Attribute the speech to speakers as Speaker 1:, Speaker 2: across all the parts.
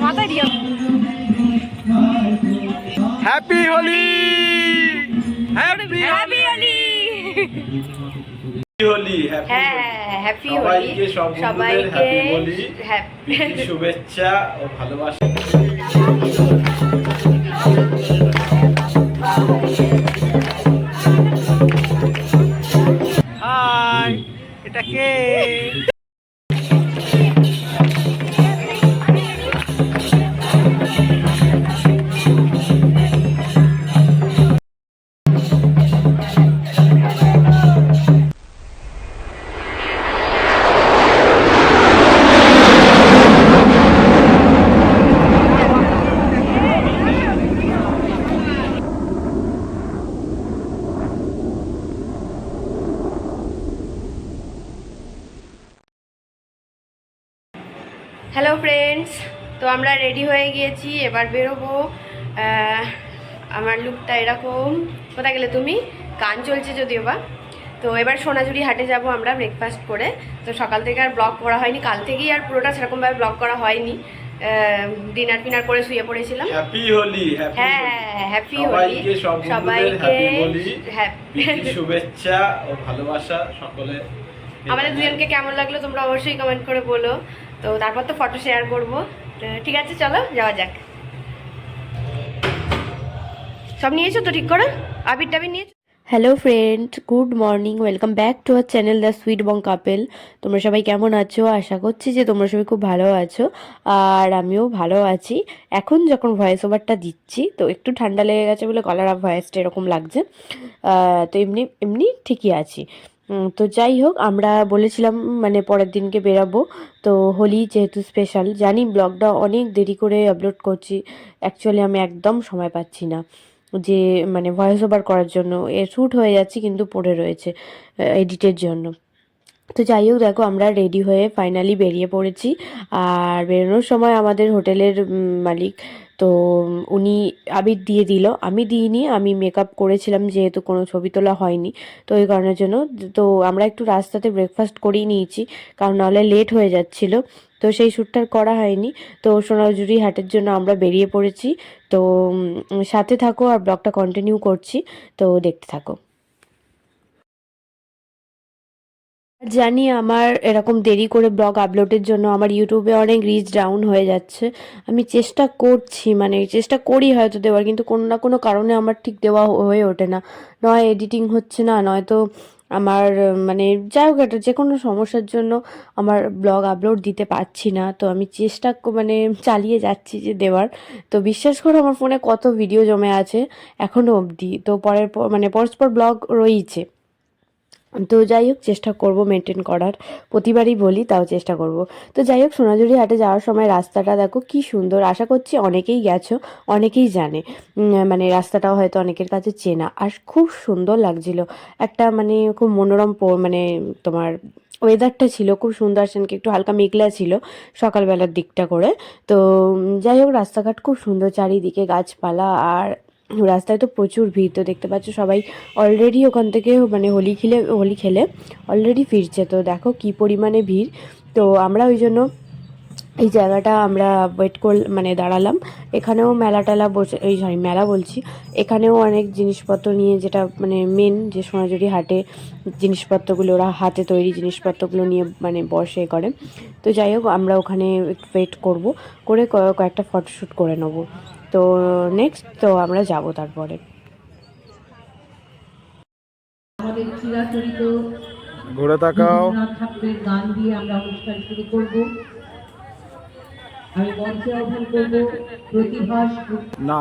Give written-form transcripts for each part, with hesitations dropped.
Speaker 1: মাথায় দিও।
Speaker 2: Happy Holi,
Speaker 1: happy Holi.
Speaker 2: Holi,
Speaker 1: হ্যাঁ, হ্যাপি হোলি
Speaker 2: সবাইকে, সব বন্ধুদের হ্যাপি হোলি, প্রীতি শুভেচ্ছা ও ভালোবাসা। হাই, এটা কে?
Speaker 1: হ্যালো ফ্রেন্ডস, তো আমরা রেডি হয়ে গিয়েছি, এবার বেরোবো। আমার লুকটা এরকম। কোথায় গেলে তুমি? গান চলছে যদিও বা। তো এবার সোনাঝুরি হাটে যাব আমরা ব্রেকফাস্ট করে। তো সকাল থেকে আর ব্লগ করা হয়নি, কাল থেকেই আর পুরোটা সেরকমভাবে ব্লগ করা হয়নি। ডিনার ফিনার করে শুয়ে পড়েছিলাম।
Speaker 2: হ্যাপি হোলি,
Speaker 1: হ্যাঁ, হ্যাপি হোলি সবাইকে,
Speaker 2: প্রীতি শুভেচ্ছা ও ভালোবাসা সকলে।
Speaker 1: আমাদের দুজনকে কেমন লাগলো তোমরা অবশ্যই কমেন্ট করে বলো। তো তারপর তো ফটো শেয়ার করবো। ঠিক আছে, চলো যাওয়া যাক। সব নিয়েছো তো ঠিক করে? আবির টাবির নিয়েছো? Hello friend, good morning, welcome back to our channel the sweet Bong couple. তোমরা সবাই কেমন আছো? আশা করছি যে তোমরা সবাই খুব ভালো আছো, আর আমিও ভালো আছি। এখন যখন ভয়েস ওভারটা দিচ্ছি তো একটু ঠান্ডা লেগে গেছে বলে গলার ভয়েসটা এরকম লাগছে। তো এমনি এমনি ঠিকই আছি। তো যাই হোক, আমরা বলেছিলাম মানে পরের দিনকে বেরাবো। তো হোলি যেহেতু স্পেশাল, জানি ব্লগটা অনেক দেরি করে আপলোড করছি। অ্যাকচুয়ালি আমি একদম সময় পাচ্ছি না যে মানে ভয়েস ওভার করার জন্য। শ্যুট হয়ে যাচ্ছে কিন্তু পড়ে রয়েছে এডিটের জন্য। তো যাই হোক, দেখো আমরা রেডি হয়ে ফাইনালি বেরিয়ে পড়েছি। আর বেরোনোর সময় আমাদের হোটেলের মালিক, তো উনি আবির দিয়ে দিল, আমি দিইনি। আমি মেকআপ করেছিলাম যেহেতু কোনো ছবি তোলা হয়নি, তো এই কারণের জন্য। তো আমরা একটু রাস্তাতে ব্রেকফাস্ট করেই নিয়েছি, কারণ নাহলে লেট হয়ে যাচ্ছিলো। তো সেই শ্যুটটা করা হয়নি। তো সোনাঝুরি হাটের জন্য আমরা বেরিয়ে পড়েছি। তো সাথে থাকো আর ব্লগটা কন্টিনিউ করছি, তো দেখতে থাকো। জানি আমার এরকম দেরি করে ব্লগ আপলোডের জন্য আমার ইউটিউবে অনেক রিচ ডাউন হয়ে যাচ্ছে। আমি চেষ্টা করছি, মানে চেষ্টা করি হয়তো দেওয়ার, কিন্তু কোনো না কোনো কারণে আমার ঠিক দেওয়া হয়ে ওঠে না। নয় এডিটিং হচ্ছে না, নয়তো আমার মানে যাই হোক একটা যে কোনো সমস্যার জন্য আমার ব্লগ আপলোড দিতে পারছি না। তো আমি চেষ্টা মানে চালিয়ে যাচ্ছি যে দেওয়ার। তো বিশ্বাস করো আমার ফোনে কত ভিডিও জমে আছে এখনও অবধি। তো মানে পরস্পর ব্লগ রয়েছে। তো যাই হোক, চেষ্টা করব মেনটেন করার, প্রতিবারই বলি, তাও চেষ্টা করব। তো যাই হোক, সোনাঝুরি হাটে যাওয়ার সময় রাস্তাটা দেখো কি সুন্দর। আশা করছি অনেকেই গেছো, অনেকেই জানে। মানে রাস্তাটাও হয়তো অনেকের কাছে চেনা, আর খুব সুন্দর লাগছিল। একটা মানে খুব মনোরম মানে তোমার ওয়েদারটা ছিল খুব সুন্দর। সেদিনকে একটু হালকা মেঘলা ছিল সকালবেলার দিকটা করে। তো যাই হোক, রাস্তাঘাট খুব সুন্দর, চারিদিকে গাছপালা, আর রাস্তায় তো প্রচুর ভিড়। তো দেখতে পাচ্ছ সবাই অলরেডি ওখান থেকে মানে হোলি খেলে অলরেডি ফিরছে। তো দেখো কি পরিমাণে ভিড়। তো আমরা ওই জন্য এই জায়গাটা আমরা ওয়েট মানে দাঁড়ালাম। এখানেও মেলা টেলা বসে, এই সরি মেলা বলছি, এখানেও অনেক জিনিসপত্র নিয়ে, যেটা মানে মেন যে সোনাঝুরি হাটে জিনিসপত্রগুলো, ওরা হাতে তৈরি জিনিসপত্রগুলো নিয়ে মানে বসে করে। তো যাই হোক, আমরা ওখানে ওয়েট করব, করে কয়েকটা ফটোশ্যুট করে নেব। তো নেক্সট তো আমরা যাব তারপরে।
Speaker 3: আমাদের চিরাচরিত
Speaker 2: ঘুরে তাকাও।
Speaker 3: রবীন্দ্রনাথ ঠাকুরের গান দিয়ে আমরা অনুষ্ঠান শুরু করব। আমি মঞ্চে আহ্বান করব প্রতিভাস
Speaker 2: না।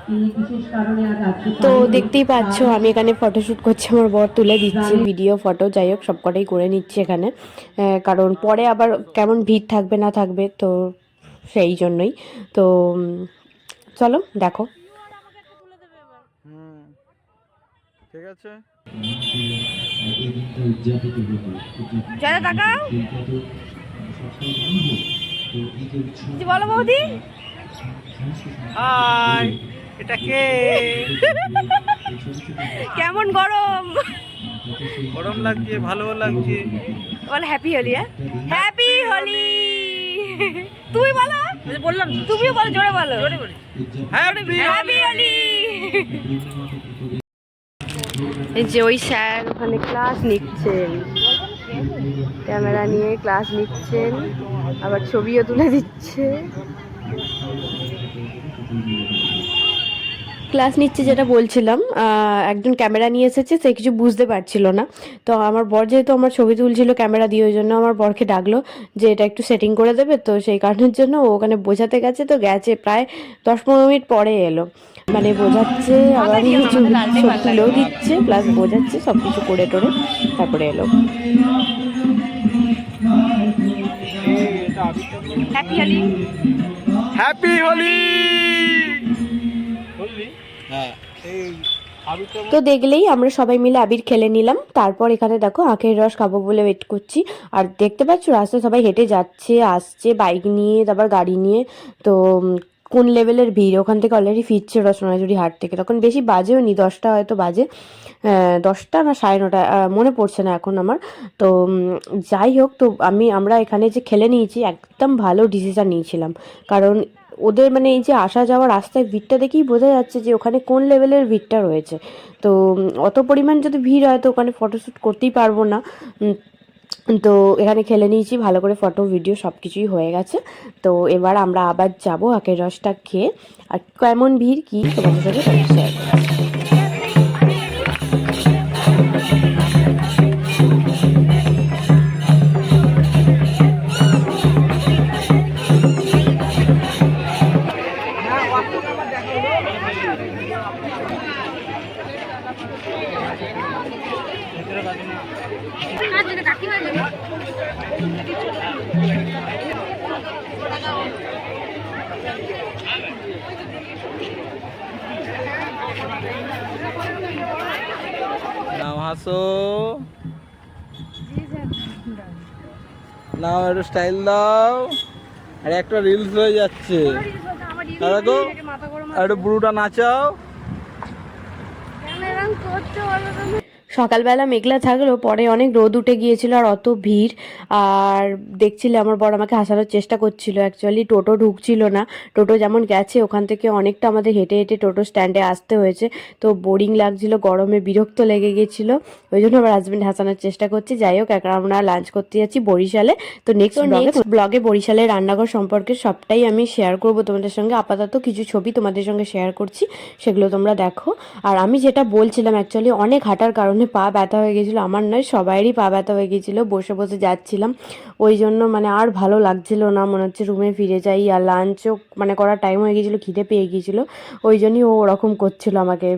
Speaker 3: তিনি বিশেষ কারণে আজ আসতে
Speaker 1: তো
Speaker 3: পারেননি।
Speaker 1: দেখতেই পাচ্ছ আমি এখানে ফটোশ্যুট করছি, আমার বর তুলে দিচ্ছে ভিডিও ফটো। যাই হোক, সবকটাই করে নিচ্ছি এখানে, কারণ পরে আবার কেমন ভিড় থাকবে না থাকবে, তো সেই জন্যই। তো চলো দেখো।
Speaker 2: ঠিক আছে।
Speaker 1: বলো বৌদি।
Speaker 2: হাই, এটা কে?
Speaker 1: কেমন গরম?
Speaker 2: গরম লাগছে, ভালো লাগছে।
Speaker 1: বল হ্যাপি হোলি। হ্যাপি হোলি। তুমি বলো, বললাম তুমিও বলো, জোরে বলো, জোরে বলো, হ্যাপি হোলি। এই যে ওই স্যার ওখানে ক্লাস নিচ্ছেন, ক্যামেরা নিয়ে ক্লাস নিচ্ছেন, আবার ছবিও তুলে দিচ্ছে। ক্লাস নিচ্ছে যেটা বলছিলাম, একজন ক্যামেরা নিয়ে এসেছে, সে কিছু বুঝতে পারছিল না। তো আমার বর যেহেতু আমার ছবি তুলছিল ক্যামেরা দিয়ে, ওই জন্য আমার বরকে ডাকলো যে এটা একটু সেটিং করে দেবে। তো সেই কারণের জন্য ও ওখানে বোঝাতে গেছে, তো গেছে প্রায় 10-15 মিনিট পরে এলো। মানে বোঝাচ্ছে, আবার ছবি তুলেও দিচ্ছে, প্লাস বোঝাচ্ছে, সব কিছু করে টোরে তারপরে এলো। Happy Holi,
Speaker 2: happy Holi.
Speaker 1: তো দেখলেই আমরা সবাই মিলে আবির খেলে নিলাম। তারপর এখানে দেখো আখের রস খাবো বলে ওয়েট করছি। আর দেখতে পাচ্ছ রাস্তায় সবাই হেঁটে যাচ্ছে আসছে, বাইক নিয়ে, তারপর গাড়ি নিয়ে। তো কোন লেভেলের ভিড়, ওখান থেকে অলরেডি ফিরছে সোনাঝুরি হাট থেকে। তখন বেশি বাজেও নি, 10টা হয়তো বাজে, 10টা না 9:30, মনে পড়ছে না এখন আমার। তো যাই হোক, তো আমরা এখানে যে খেলে নিয়েছি, একদম ভালো ডিসিশন নিয়েছিলাম। কারণ ওদের মানে এই যে আসা যাওয়ার রাস্তায় ভিড়টা দেখেই বোঝা যাচ্ছে যে ওখানে কোন লেভেলের ভিড়টা রয়েছে। তো অত পরিমাণ যদি ভিড় হয় তো ওখানে ফটোশ্যুট করতেই পারবো না। তো এখানে খেলে নিয়েছি ভালো করে, ফটো ভিডিও সব কিছুই হয়ে গেছে। তো এবার আমরা আবার যাবো আখের রসটা খেয়ে। আর কেমন ভিড় কি তোমাদের সাথে শেয়ার করছি।
Speaker 2: নাও হাসো, নাও একটু স্টাইল দাও। আর একটা রিলস হয়ে যাচ্ছে, দেখো একটু বুড়োটা নাচাও।
Speaker 1: সকালবেলা মেঘলা থাকলেও পরে অনেক রোদ উঠে গিয়েছিল, আর অত ভিড়। আর দেখছিলে আমার বর আমাকে হাসানোর চেষ্টা করছিল, অ্যাকচুয়ালি টোটো ঢুকছিল না। টোটো যেমন গেছে ওখান থেকে অনেকটা আমাদের হেঁটে হেঁটে টোটো স্ট্যান্ডে আসতে হয়েছে। তো বোরিং লাগছিল, গরমে বিরক্ত লেগে গেছিল, ওই জন্য আমার হাজব্যান্ড হাসানোর চেষ্টা করছি। যাই হোক, এখন আমরা লাঞ্চ করতে যাচ্ছি বরিশালে। তো নেক্সট ব্লগে বরিশালের রান্নাঘর সম্পর্কে সবটাই আমি শেয়ার করব তোমাদের সঙ্গে। আপাতত কিছু ছবি তোমাদের সঙ্গে শেয়ার করছি, সেগুলো তোমরা দেখো। আর আমি যেটা বলছিলাম, অ্যাকচুয়ালি অনেক হাঁটার কারণে পা ব্যথা হয়ে গেছিলো, আমার নয় সবাইরই পা ব্যথা হয়ে গেছিলো, বসে বসে যাচ্ছিলাম। ওই জন্য মানে আর ভালো লাগছিল না, মনে হচ্ছে রুমে ফিরে যাই। আর লাঞ্চও মানে করার টাইম হয়ে গিয়েছিলো, খিদে পেয়ে গিয়েছিলো। ওই জন্যই ও ওরকম করছিল আমাকে,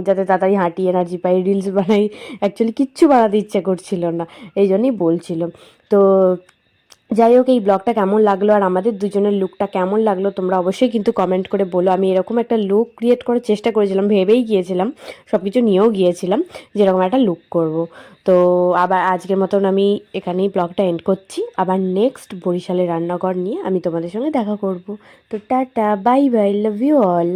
Speaker 1: যাতে তাড়াতাড়ি হাঁটি, এনার্জি পাই, রিলস বানাই। অ্যাকচুয়ালি কিচ্ছু বানাতে ইচ্ছে করছিল না, এই জন্যই বলছিল। তো যাই হোক, এই ব্লগটা কেমন লাগলো আর আমাদের দুজনের লুকটা কেমন লাগলো তোমরা অবশ্যই কিন্তু কমেন্ট করে বলো। আমি এরকম একটা লুক ক্রিয়েট করার চেষ্টা করেছিলাম, ভেবেই গিয়েছিলাম, সব কিছু নিয়েও গিয়েছিলাম যেরকম একটা লুক করব। তো আবার আজকের মতন আমি এখানেই ব্লগটা এন্ড করছি। আবার নেক্সট বরিশালের রান্নাঘর নিয়ে আমি তোমাদের সঙ্গে দেখা করব। তো tata, bye bye, love you all.